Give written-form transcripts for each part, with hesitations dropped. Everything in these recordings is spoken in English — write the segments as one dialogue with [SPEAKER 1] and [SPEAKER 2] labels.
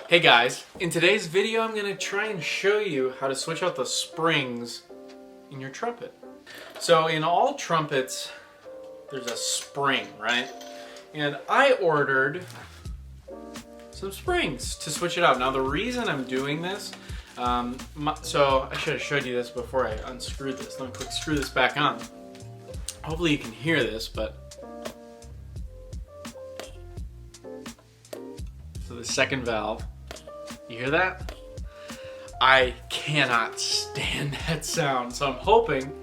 [SPEAKER 1] Hey guys, in today's video I'm going to try and show you how to switch out the springs in your trumpet. So in all trumpets there's a spring, right? And I ordered some springs to switch it out. Now the reason I'm doing this, so I should have showed you this before I unscrewed this. Let me quick screw this back on. Hopefully you can hear this, but so the second valve, you hear that? I cannot stand that sound. So I'm hoping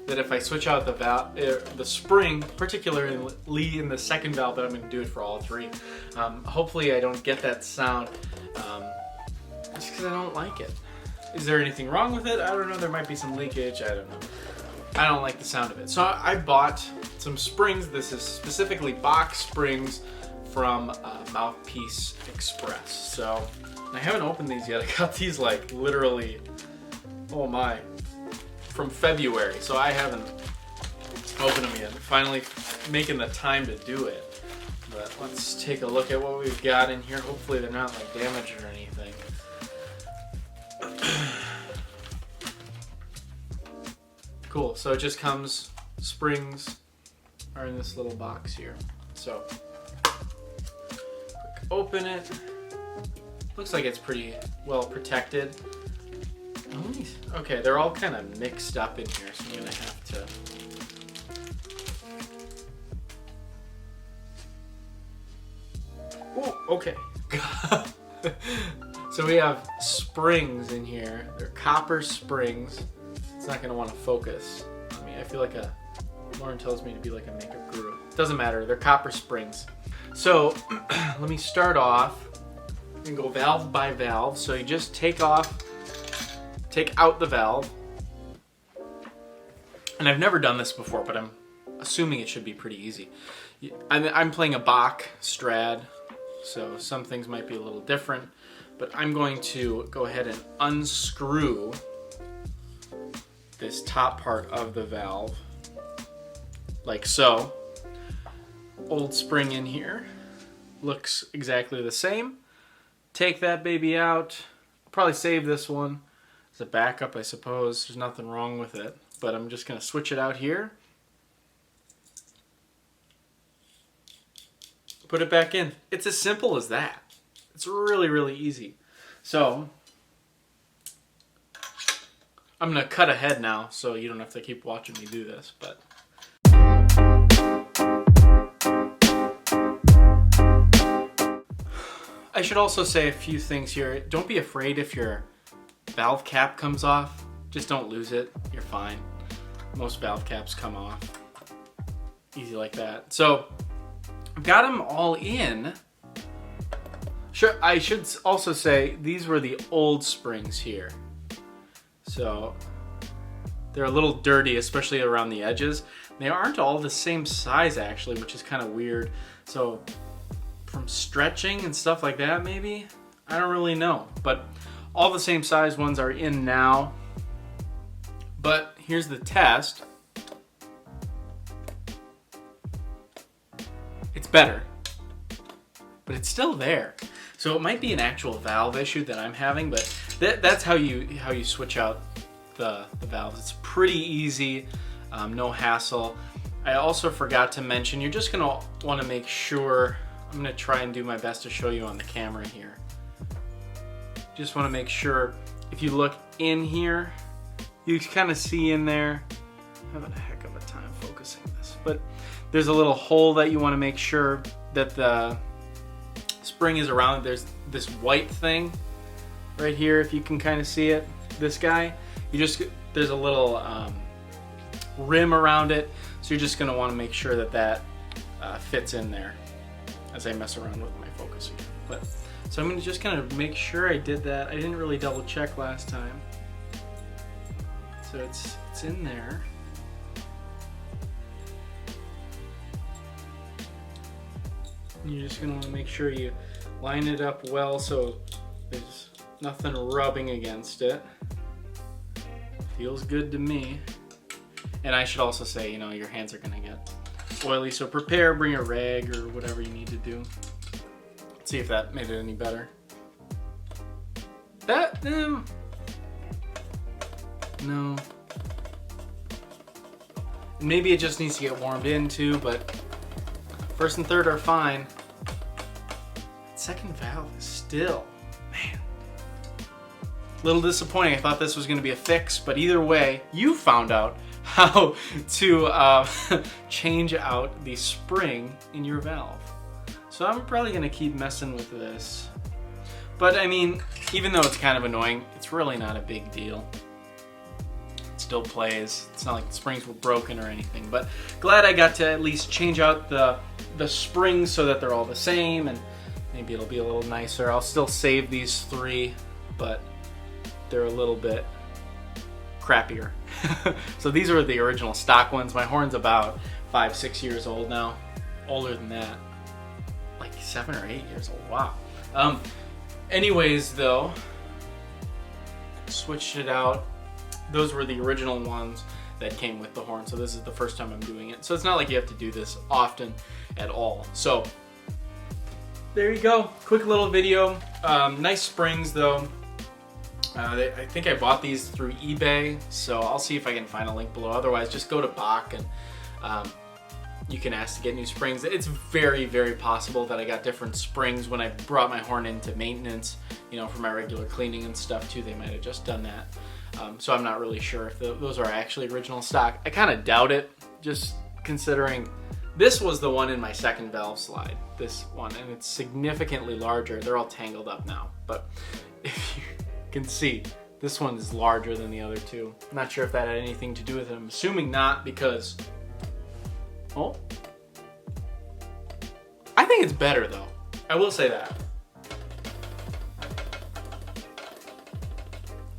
[SPEAKER 1] that if I switch out the valve, the spring, particularly in the second valve, that I'm going to do it for all three. Hopefully I don't get that sound, just because I don't like it. Is there anything wrong with it? I don't know. There might be some leakage. I don't know. I don't like the sound of it. So I bought some springs. This is specifically box springs from Mouthpiece Express. So I haven't opened these yet. I got these like literally, oh my, from February. So I haven't opened them yet. Finally making the time to do it. But let's take a look at what we've got in here. Hopefully they're not like damaged or anything. Cool, so it just comes, springs are in this little box here. So, quick open it. Looks like it's pretty well protected. Okay, they're all kind of mixed up in here, so I'm gonna have to. Oh, okay. So we have springs in here. They're copper springs. It's not going to want to focus on me. I feel like Lauren tells me to be like a makeup guru. Doesn't matter. They're copper springs. So let me start off and go valve by valve. So you just take out the valve. And I've never done this before, but I'm assuming it should be pretty easy. I'm playing a Bach Strad, so some things might be a little different. But I'm going to go ahead and unscrew this top part of the valve, like so. Old spring in here, looks exactly the same. Take that baby out. I'll probably save this one as a backup, I suppose. There's nothing wrong with it, but I'm just gonna switch it out here. Put it back in. It's as simple as that. It's really, really easy. So I'm gonna cut ahead now, so you don't have to keep watching me do this, but. I should also say a few things here. Don't be afraid if your valve cap comes off. Just don't lose it. You're fine. Most valve caps come off. Easy like that. So I've got them all in. Sure, I should also say these were the old springs here. So they're a little dirty, especially around the edges. They aren't all the same size actually, which is kind of weird. So from stretching and stuff like that, maybe? I don't really know. But all the same size ones are in now. But here's the test. It's better, but it's still there. So it might be an actual valve issue that I'm having, but that's how you switch out the valves. It's pretty easy, no hassle. I also forgot to mention, you're just gonna want to make sure, I'm gonna try and do my best to show you on the camera here. Just want to make sure, if you look in here, you kind of see in there, I'm having a heck of a time focusing this, but there's a little hole that you want to make sure that the spring is around. There's this white thing right here, if you can kind of see it, this guy. There's a little rim around it, so you're just going to want to make sure that fits in there as I mess around with my focus again. But so I'm going to just kind of make sure I did that. I didn't really double check last time, so it's in there. You're just going to want to make sure you line it up well so there's nothing rubbing against it. Feels good to me. And I should also say, your hands are going to get oily, so bring a rag or whatever you need to do. See if that made it any better. That, no. Maybe it just needs to get warmed in too, but first and third are fine. Second valve is still, man. A little disappointing. I thought this was going to be a fix, but either way, you found out how to change out the spring in your valve. So I'm probably going to keep messing with this. But I mean, even though it's kind of annoying, it's really not a big deal. It still plays. It's not like the springs were broken or anything, but glad I got to at least change out the springs so that they're all the same, and maybe it'll be a little nicer. I'll still save these 3, but they're a little bit crappier. So these were the original stock ones. My horn's about 5-6 years old now. Older than that. Like 7 or 8 years old. Wow. Anyways, though, switched it out. Those were the original ones that came with the horn. So this is the first time I'm doing it. So it's not like you have to do this often at all. So there you go. Quick little video. Nice springs, though. I think I bought these through eBay, so I'll see if I can find a link below. Otherwise, just go to Bach and you can ask to get new springs. It's very, very possible that I got different springs when I brought my horn into maintenance, you know, for my regular cleaning and stuff too. They might have just done that. So I'm not really sure if those are actually original stock. I kind of doubt it, just considering this was the one in my second valve slide, this one, and it's significantly larger. They're all tangled up now, but if you can see, this one is larger than the other two. I'm not sure if that had anything to do with it. I'm assuming not, because, oh, I think it's better though. I will say that.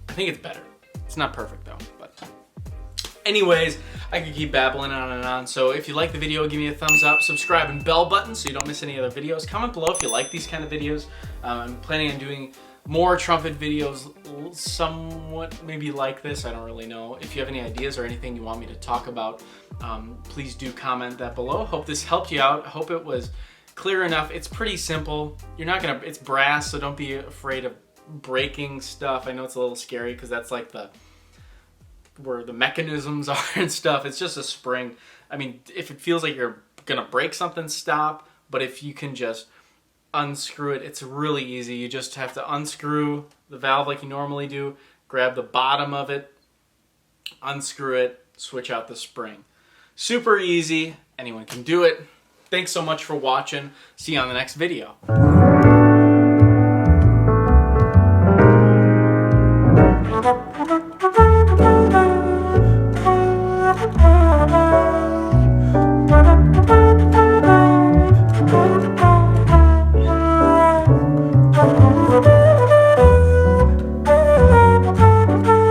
[SPEAKER 1] I think it's better. It's not perfect though, but anyways, I could keep babbling on and on. So if you like the video, give me a thumbs up, subscribe, and bell button so you don't miss any other videos. Comment below if you like these kind of videos. I'm planning on doing more trumpet videos, somewhat maybe like this. I don't really know. If you have any ideas or anything you want me to talk about, please do comment that below. Hope this helped you out. Hope it was clear enough. It's pretty simple. You're not gonna, it's brass, so don't be afraid of breaking stuff. I know it's a little scary because that's like where the mechanisms are and stuff. It's just a spring. I mean, if it feels like you're gonna break something, stop. But if you can just unscrew it, it's really easy. You just have to unscrew the valve like you normally do, grab the bottom of it, unscrew it, switch out the spring. Super easy. Anyone can do it. Thanks so much for watching. See you on the next video.